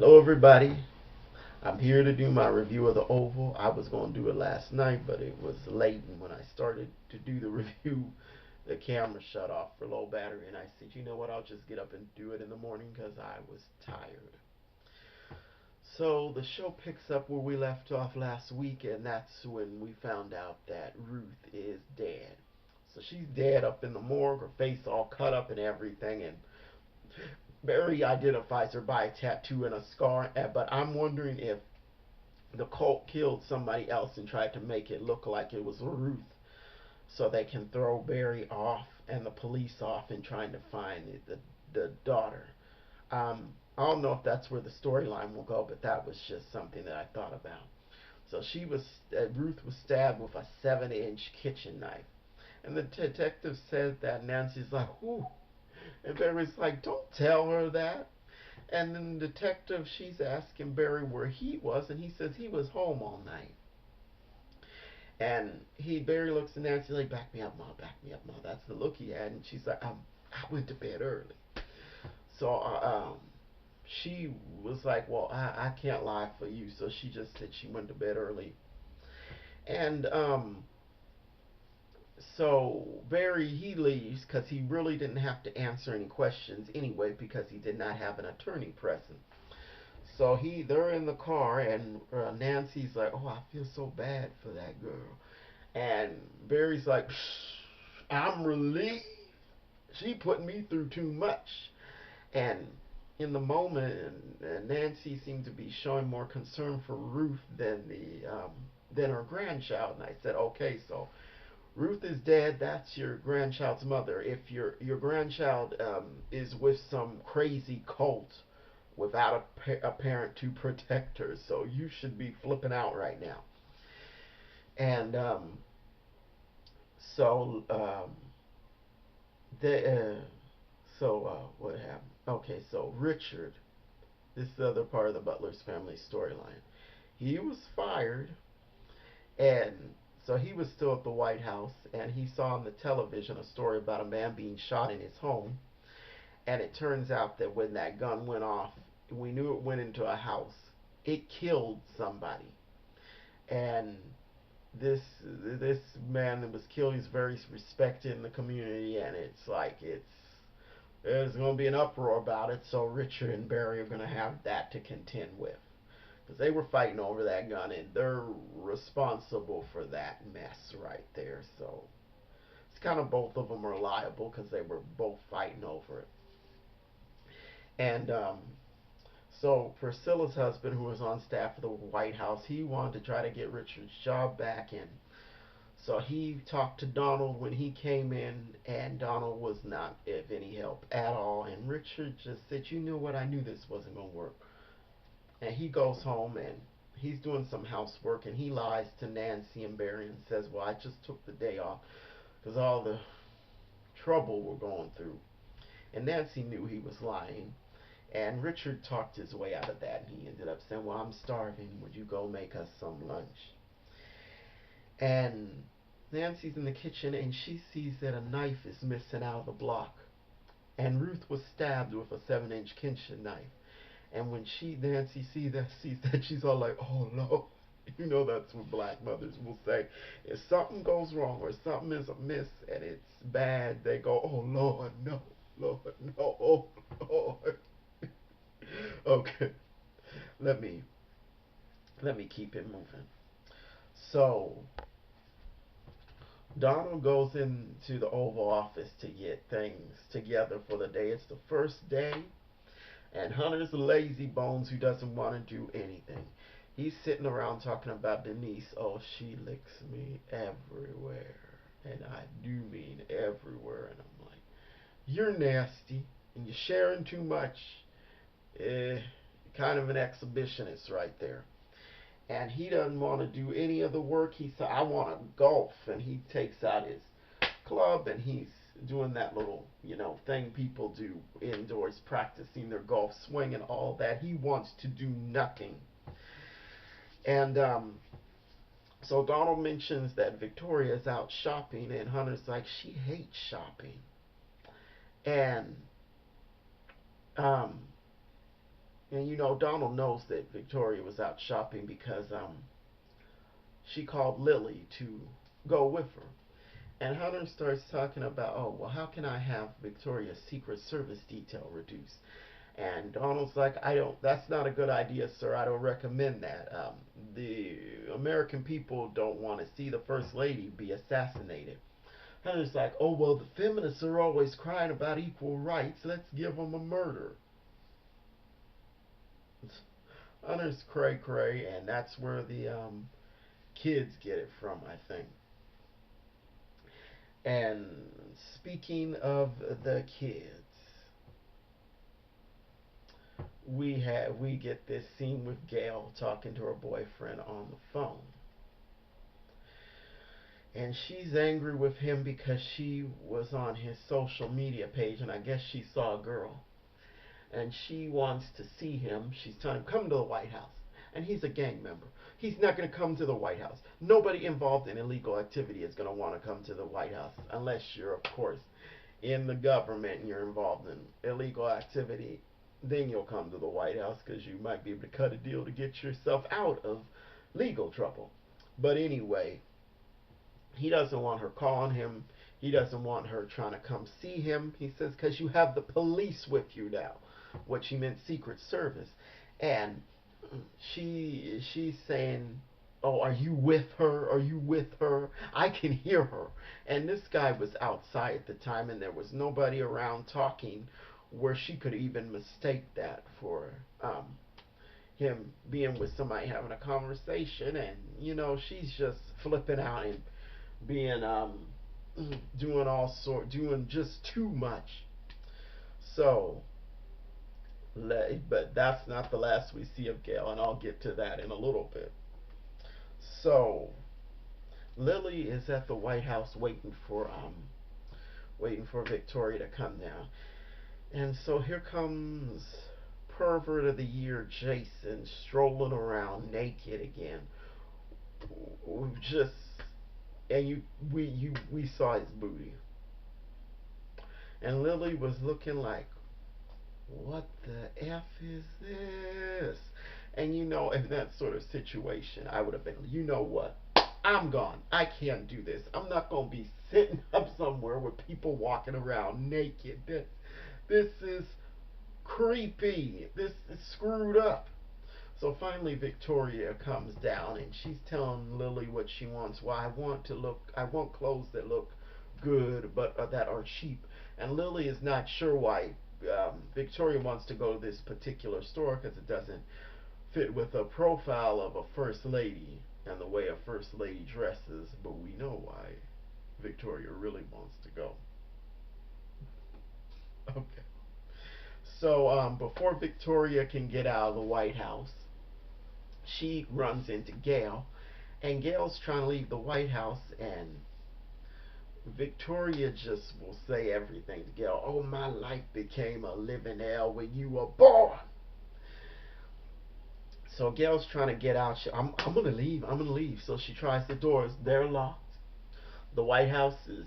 Hello, everybody. I'm here to do my review of the Oval. I was going to do it last night, but it was late, and when I started to do the review, the camera shut off for low battery, and I said, you know what, I'll just get up and do it in the morning because I was tired. So the show picks up where we left off last week, and that's when we found out that Ruth is dead. So she's dead up in the morgue, her face all cut up and everything, and Barry identifies her by a tattoo and a scar, but I'm wondering if the cult killed somebody else and tried to make it look like it was Ruth so they can throw Barry off and the police off in trying to find the daughter. I don't know if that's where the storyline will go, but that was just something that I thought about. So Ruth was stabbed with a 7-inch kitchen knife. And the detective said that Nancy's like, ooh. And Barry's like, don't tell her that. And then the detective, she's asking Barry where he was, and he says he was home all night. And Barry looks at Nancy like, back me up, Ma, back me up, Ma. That's the look he had. And she's like, I went to bed early. So she was like, well, I can't lie for you. So she just said she went to bed early. And so Barry, he leaves because he really didn't have to answer any questions anyway because he did not have an attorney present. So they're in the car, and Nancy's like, "Oh, I feel so bad for that girl," and Barry's like, "I'm relieved. She put me through too much." And in the moment, Nancy seemed to be showing more concern for Ruth than her grandchild. And I said, "Okay, so Ruth is dead. That's your grandchild's mother. If your grandchild is with some crazy cult without a parent to protect her, so you should be flipping out right now." And so the what happened? Okay, so Richard, this is the other part of the Butler's family storyline. He was fired, and so he was still at the White House, and he saw on the television a story about a man being shot in his home. And it turns out that when that gun went off, we knew it went into a house. It killed somebody. And this man that was killed, he's very respected in the community, and it's like there's going to be an uproar about it. So Richard and Barry are going to have that to contend with because they were fighting over that gun, and they're responsible for that mess right there. So it's kind of both of them are liable because they were both fighting over it. And so Priscilla's husband, who was on staff of the White House, he wanted to try to get Richard's job back, and so he talked to Donald when he came in, and Donald was not of any help at all. And Richard just said, "You know what? I knew this wasn't going to work." And he goes home and he's doing some housework, and he lies to Nancy and Barry and says, "Well, I just took the day off because all the trouble we're going through." And Nancy knew he was lying. And Richard talked his way out of that, and he ended up saying, "Well, I'm starving. Would you go make us some lunch?" And Nancy's in the kitchen, and she sees that a knife is missing out of the block. And Ruth was stabbed with a 7-inch kitchen knife. And when Nancy sees that, she's all like, "Oh no." You know that's what black mothers will say. If something goes wrong or something is amiss and it's bad, they go, "Oh Lord, no, Lord, no, oh Lord." Okay, let me let me keep it moving. So Donald goes into the Oval Office to get things together for the day. It's the first day, and Hunter's a lazy bones who doesn't want to do anything. He's sitting around talking about Denise. "Oh, she licks me everywhere." And I do mean everywhere. And I'm like, "You're nasty, and you're sharing too much." Eh, kind of an exhibitionist right there. And he doesn't want to do any of the work. He said, "I want to golf," and he takes out his club and he's doing that little, thing people do indoors, practicing their golf swing and all that. He wants to do nothing. And so Donald mentions that Victoria's out shopping, and Hunter's like, "She hates shopping." And um, And Donald knows that Victoria was out shopping because she called Lily to go with her. And Hunter starts talking about, oh, well, how can I have Victoria's Secret Service detail reduced? And Donald's like, I don't, that's not a good idea, sir. I don't recommend that. The American people don't want to see the First Lady be assassinated. Hunter's like, oh, well, the feminists are always crying about equal rights. Let's give them a murder. Hunter's cray cray, and that's where the kids get it from, I think. And speaking of the kids, we get this scene with Gail talking to her boyfriend on the phone. And she's angry with him because she was on his social media page and I guess she saw a girl. And she wants to see him. She's telling him, come to the White House. And he's a gang member. He's not going to come to the White House. Nobody involved in illegal activity is going to want to come to the White House unless you're, of course, in the government and you're involved in illegal activity. Then you'll come to the White House because you might be able to cut a deal to get yourself out of legal trouble. But anyway, he doesn't want her calling him. He doesn't want her trying to come see him. He says, because you have the police with you now, which he meant Secret Service. And she's saying, oh, are you with her? Are you with her? I can hear her. And this guy was outside at the time, and there was nobody around talking where she could even mistake that for him being with somebody having a conversation. And, she's just flipping out and being doing doing just too much. So, but that's not the last we see of Gail, and I'll get to that in a little bit. So, Lily is at the White House waiting for Victoria to come down, and so here comes pervert of the year Jason strolling around naked again. Just and we saw his booty, and Lily was looking like, what the F is this? And in that sort of situation, I would have been, you know what? I'm gone. I can't do this. I'm not going to be sitting up somewhere with people walking around naked. This is creepy. This is screwed up. So finally, Victoria comes down and she's telling Lily what she wants. Well, I want clothes that look good, but that are cheap. And Lily is not sure why Victoria wants to go to this particular store because it doesn't fit with a profile of a first lady and the way a first lady dresses. But we know why Victoria really wants to go. Okay. So before Victoria can get out of the White House, she runs into Gail, and Gail's trying to leave the White House, and Victoria just will say everything to Gail. Oh, my life became a living hell when you were born. So Gail's trying to get out. I'm gonna leave. I'm gonna leave. So she tries the doors. They're locked. The White House is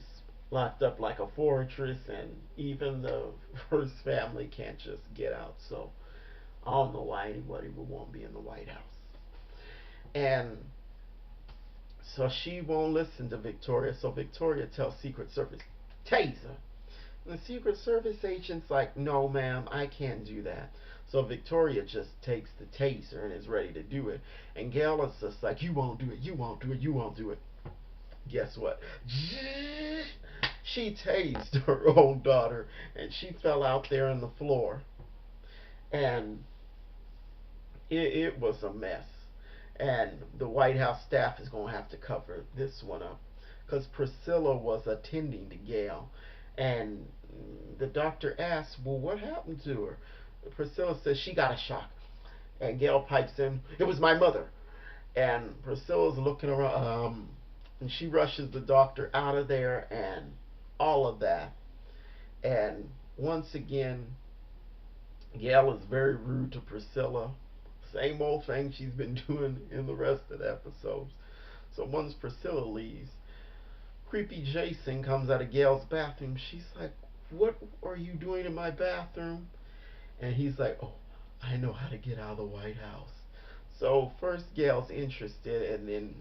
locked up like a fortress, and even the first family can't just get out. So I don't know why anybody would want to be in the White House. And so she won't listen to Victoria. So Victoria tells Secret Service, taser. And the Secret Service agent's like, no, ma'am, I can't do that. So Victoria just takes the taser and is ready to do it. And Gail is just like, you won't do it, you won't do it, you won't do it. Guess what? She tased her own daughter and she fell out there on the floor. And it was a mess. And the White House staff is going to have to cover this one up because Priscilla was attending to Gail. And the doctor asked, well, what happened to her? Priscilla says she got a shock. And Gail pipes in, it was my mother. And Priscilla's looking around, and she rushes the doctor out of there and all of that. And once again, Gail is very rude to Priscilla. Same old thing she's been doing in the rest of the episodes. So once Priscilla leaves, creepy Jason comes out of Gail's bathroom. She's like, what are you doing in my bathroom? And he's like, oh, I know how to get out of the White House. So first Gail's interested, and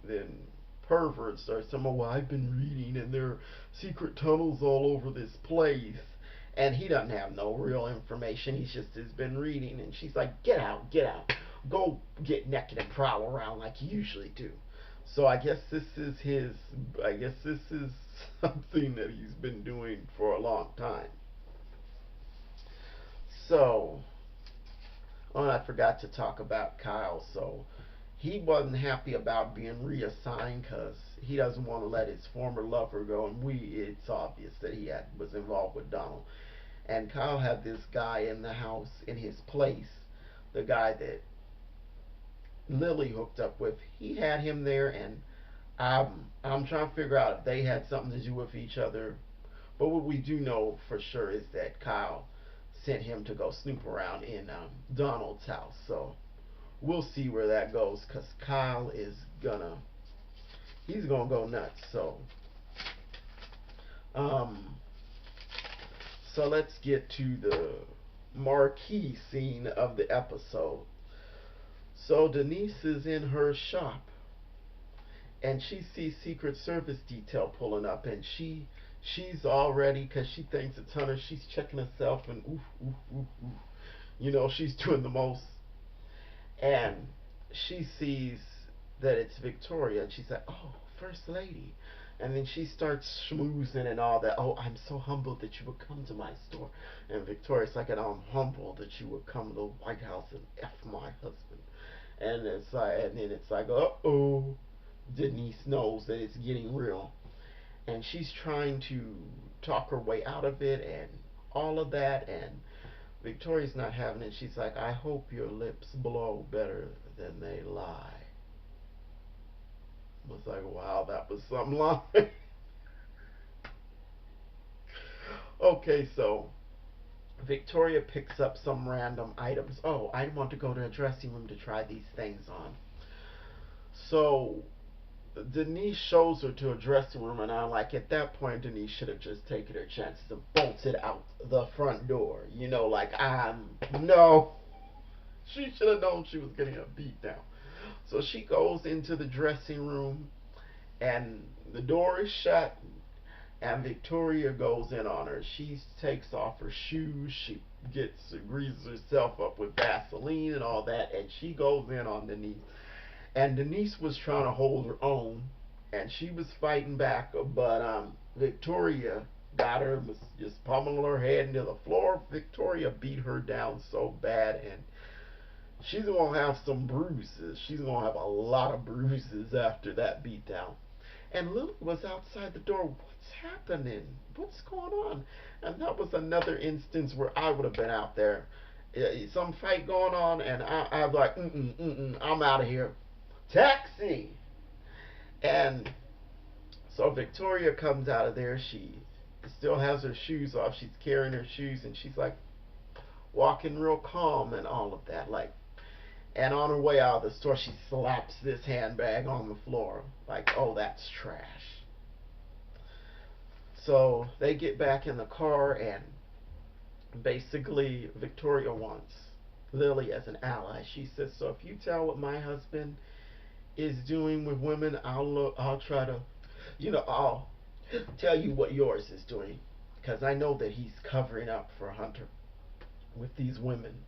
then pervert starts saying, "Oh, well, I've been reading, and there are secret tunnels all over this place." And he doesn't have no real information. He just has been reading, and she's like, get out, go get naked and prowl around like you usually do." So I guess this is his. I guess this is something that he's been doing for a long time. So, oh, and I forgot to talk about Kyle. So he wasn't happy about being reassigned because he doesn't want to let his former lover go, and it's obvious that was involved with Donald. And Kyle had this guy in the house in his place, the guy that Lily hooked up with. He had him there, and I'm trying to figure out if they had something to do with each other. But what we do know for sure is that Kyle sent him to go snoop around in Donald's house. So we'll see where that goes, because Kyle is gonna he's gonna go nuts. Um, so let's get to the marquee scene of the episode. So Denise is in her shop, and she sees Secret Service detail pulling up, and she's already, because she thinks it's Hunter, she's checking herself, and oof oof oof oof. She's doing the most, and she sees that it's Victoria, and she's like, "Oh, First Lady." And then she starts schmoozing and all that. "Oh, I'm so humbled that you would come to my store." And Victoria's like, "And I'm humbled that you would come to the White House and F my husband." And it's like, and then it's like, "Uh oh." Denise knows that it's getting real, and she's trying to talk her way out of it and all of that. And Victoria's not having it. She's like, "I hope your lips blow better than they lie." I was like, wow, that was some line. Okay, so Victoria picks up some random items. "Oh, I want to go to a dressing room to try these things on." So Denise shows her to a dressing room, and I like, at that point Denise should have just taken her chances and bolted out the front door. Like, no. She should have known she was getting a beat down. So she goes into the dressing room, and the door is shut, and Victoria goes in on her. She takes off her shoes, she greases herself up with Vaseline and all that, and she goes in on Denise. And Denise was trying to hold her own, and she was fighting back, but Victoria got her, was just pummeling her head into the floor. Victoria beat her down so bad, and she's gonna have some bruises. She's gonna have a lot of bruises after that beatdown. And Lily was outside the door. "What's happening? What's going on?" And that was another instance where I would have been out there. Some fight going on, and I'm like, I'm out of here. Taxi! And so Victoria comes out of there. She still has her shoes off. She's carrying her shoes, and she's like walking real calm and all of that. Like, and on her way out of the store, she slaps this handbag on the floor. Like, "Oh, that's trash." So they get back in the car, and basically, Victoria wants Lily as an ally. She says, "So if you tell what my husband is doing with women, I'll try to, I'll tell you what yours is doing, because I know that he's covering up for Hunter with these women."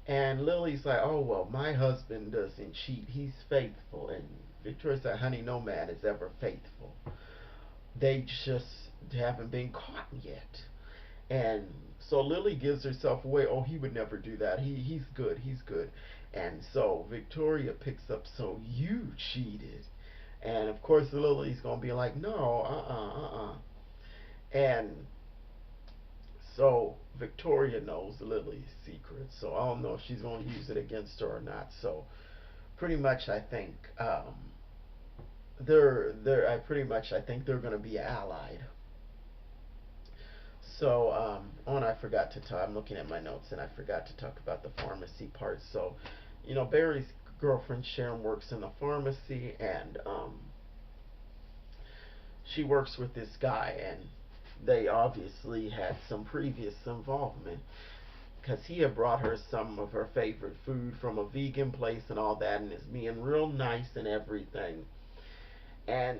And Lily's like, "Oh, well, my husband doesn't cheat. He's faithful." And Victoria said, "Honey, no man is ever faithful. They just haven't been caught yet." And so Lily gives herself away. "Oh, he would never do that. He's good. He's good." And so Victoria picks up, "So you cheated." And of course Lily's gonna be like, "No, And so Victoria knows Lily's secret. So I don't know if she's gonna use it against her or not. So pretty much I think they're gonna be allied. So, and I forgot to talk. I'm looking at my notes, and I forgot to talk about the pharmacy part. So, Barry's girlfriend Sharon works in the pharmacy, and she works with this guy, and they obviously had some previous involvement. because he had brought her some of her favorite food from a vegan place and all that, and is being real nice and everything. And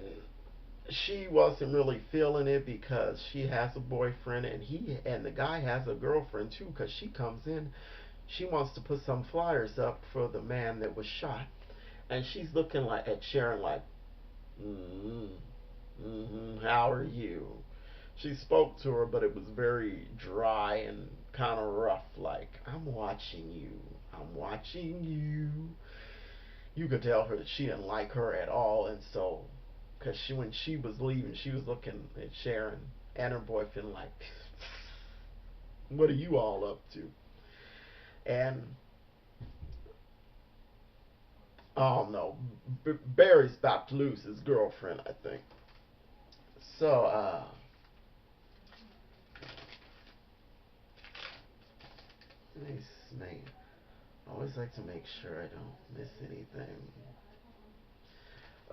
she wasn't really feeling it because she has a boyfriend, and the guy has a girlfriend too, because she comes in, she wants to put some flyers up for the man that was shot, and she's looking like at Sharon like, mm, how are you? She spoke to her, but it was very dry and kind of rough, like, I'm watching you, I'm watching you. You could tell her that she didn't like her at all, and so, because when she was leaving, she was looking at Sharon and her boyfriend like, what are you all up to? And oh no, Barry's about to lose his girlfriend, I think. So, nice name. I always like to make sure I don't miss anything.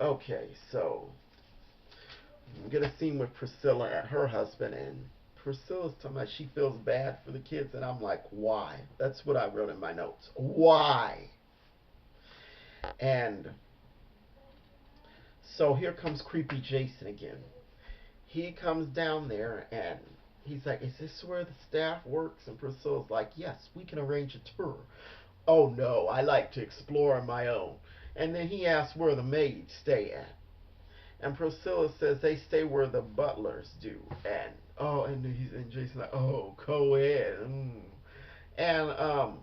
Okay, so we get a scene with Priscilla and her husband, and Priscilla's talking about she feels bad for the kids, and I'm like, why? That's what I wrote in my notes. Why? And so here comes creepy Jason again. He comes down there and he's like, is this where the staff works? And Priscilla's like, yes, we can arrange a tour. Oh no, I like to explore on my own. And then he asks where the maids stay at. And Priscilla says they stay where the butlers do. And and Jason's like, oh, co-ed. And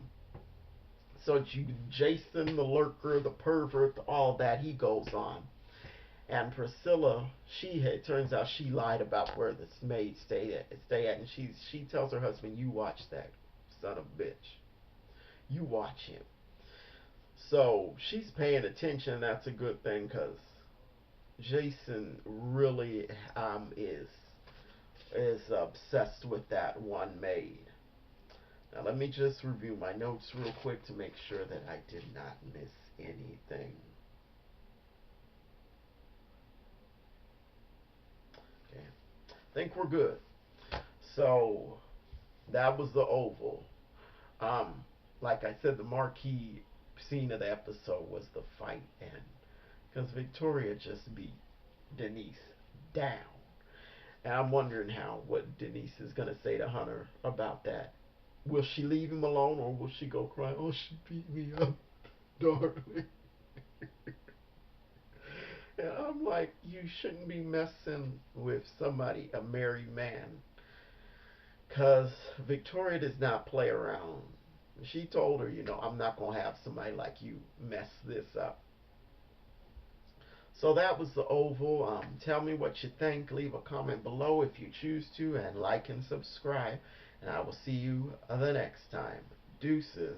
so Jason, the lurker, the pervert, all that, he goes on. And Priscilla, it turns out she lied about where the maid stay at, and she tells her husband, "You watch that son of a bitch. You watch him." So she's paying attention. That's a good thing because Jason really is obsessed with that one maid. Now let me just review my notes real quick to make sure that I did not miss anything. Okay, I think we're good. So that was the Oval. Um, like I said, the marquee scene of the episode was the fight, and because Victoria just beat Denise down, and I'm wondering what Denise is gonna say to Hunter about that. Will she leave him alone, or will she go cry? Oh, she beat me up, darling. And I'm like, you shouldn't be messing with somebody, a married man, because Victoria does not play around. She told her, I'm not going to have somebody like you mess this up. So that was the Oval. Tell me what you think. Leave a comment below if you choose to, and like and subscribe. And I will see you the next time. Deuces.